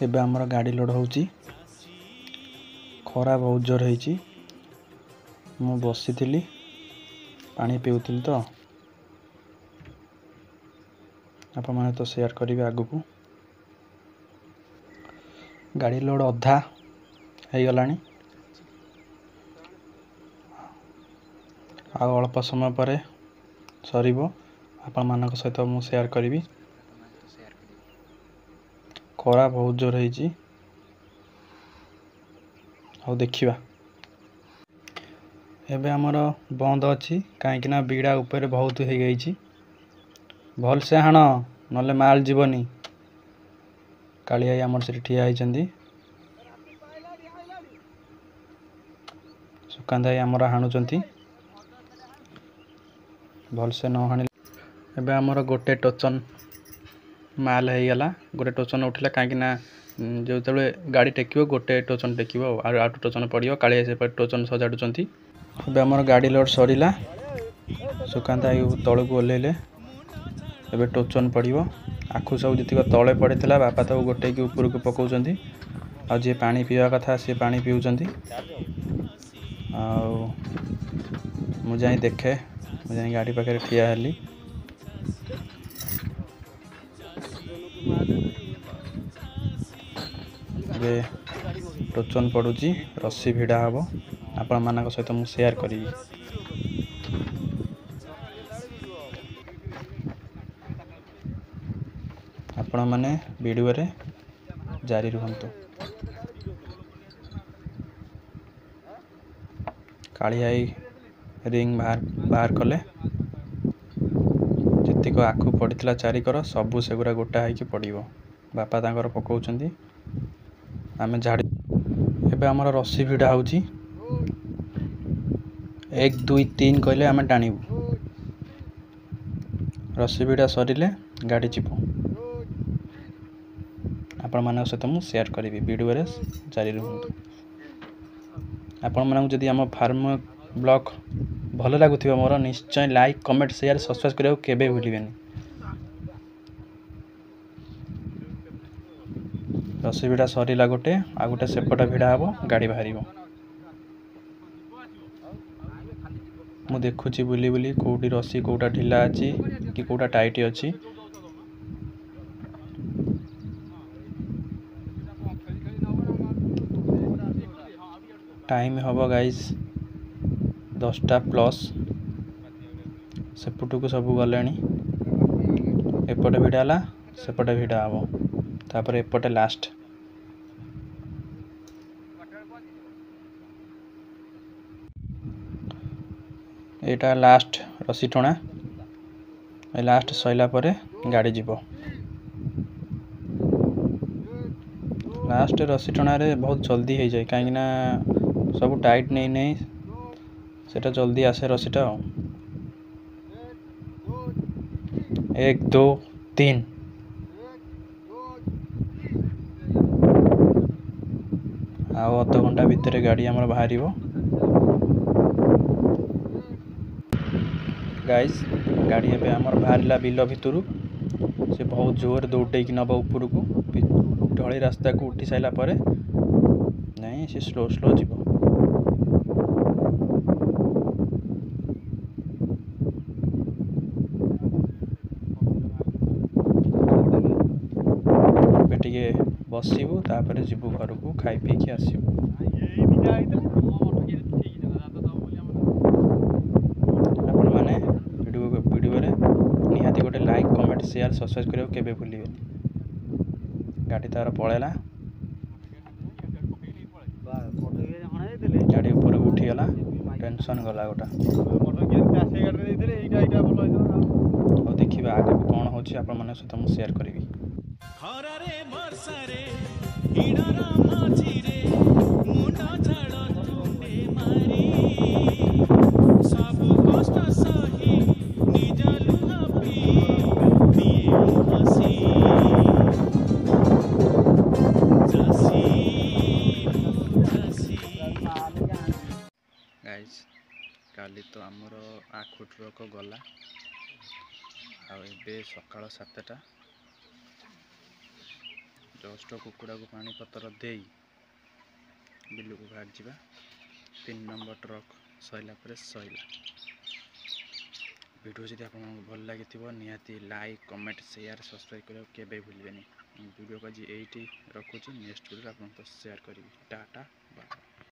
एबे हमर गाड़ी लोड होउची खरा बहुत जोर होईची मु बसिथिली पानी पिउथिली तो आप माने तो शेयर करिवे आगु को गाड़ी लोड अधा है गलानी आ अल्प समय पर सरीबो आपण मानक सहित मु शेयर करिवी खरा बहुत जोर होईची आ देखिबा एबे हमर बंद अछि काहे कि ना बीड़ा ऊपर बहुत हे गईची भल से हाण नले माल जीवनी कालिया हमर से ठिया आइचंदी सुकांदा हमर हाणुचंती भल से न हानि एबे हमर गोटे टोचन माल हे गला गोटे टोचन उठिला काहे कि ना जो तले गाड़ी टेकियो गोटे टोचन टेकियो आ टोचन पड़ियो कालिया से पर टोचन सजाडुचंती एबे हमर गाड़ी लोड सरीला सुकांदा तळ को ओलेले एबे टोचन पड़ियो आखु सब जतिक तळे पड़ितला बापा तो गोटे की ऊपर को पकाउचंती आ जे पानी पीवा कथा से पानी पीउचंती आ मु जाई देखे मु जाई गाड़ी पाखे ठिया हली बे टोचन पड़ुची रस्सी भिड़ा हबो आपण मानक सहित मु शेयर करिवि आपण माने वीडियो रे जारी रहंतु कालियाई रिंग बाहर कले जतिक आखु पड़ितला चारिकर सबु सेगुरा गोटा है कि पड़िबो बापा तांकर पकाउचंदी आमे झाड़ी एबे हमर रस्सी भिड़ा होउची 1 2 3 कहले आमे टाणीबू रस्सी भिड़ा सरीले गाड़ी चिपो आपण मानक सहित मु शेयर करिवि वीडियो रे जारी रहंतु आपण मानक जदि हम फार्म ब्लॉग भलो लागुथिबो मोर निश्चय लाइक कमेंट शेयर सब्सक्राइब करियो केबे भूलिबेनी रस्सी भिड़ा सरीला गोटे आ गोटे सेपट भिड़ा हबो गाड़ी बाहरिबो मु देखुची बुली बुली कोठी रस्सी कोटा ढिला अछि कि कोटा टाइट अछि टाइम हबो गाइस 10टा प्लस सेपटू को सब गलेनी एपटे भिड़ाला सेपटे भिड़ा हबो तापर एपटे लास्ट एटा लास्ट रस्सी टोना ए लास्ट सइला परे गाड़ी जीवो लास्ट रस्सी टोना रे बहुत जल्दी हो जाए काहे ना सब टाइट नहीं नहीं सेटा जल्दी आसे रस्सीटा 1 2 3 आ अध घंटा भितर गाड़ी हमर बाहरिबो गाइस गाड़ी एबे हमर बाहरला बिलो भितरु से बहुत जोर दौड़े कि नबा ऊपर को ढली रास्ता को उठी साइला परे नहीं से स्लो स्लो जीवो बेटिके बसिबू तापर जीवू घर को खाई पी के आसीबू आपण माने वीडियो रे निहाती गोटे लाइक कमेंट शेयर सब्सक्राइब करियो केबे भूलिबेनी गाड़ी तार पळेला गाड़ी ऊपर उठी गला टेंशन गला गोटा देखिबा आगे कोन होची आपण माने सहित मु शेयर करिवि खरा रे वर्षा रे हिडरा माची रे मुंडा झाड़ टुंडे मारी सब कष्ट सही निज लुहा पी दिए हसी गाइस काली तो आमर आखु ट्रक गला आ सकाल 7टा जस्ट कुकुड़ा को पानी पतर दे बिलू को भाग जा 3 नंबर ट्रक सैला पर सैला। वीडियो जब आपको भल लगी निहाती लाइक कमेंट शेयर सब्सक्राइब करने के भूलें। वीडियो को ये रखुच्छी नेक्स्ट वीडियो आपको शेयर करी टाटा बाय।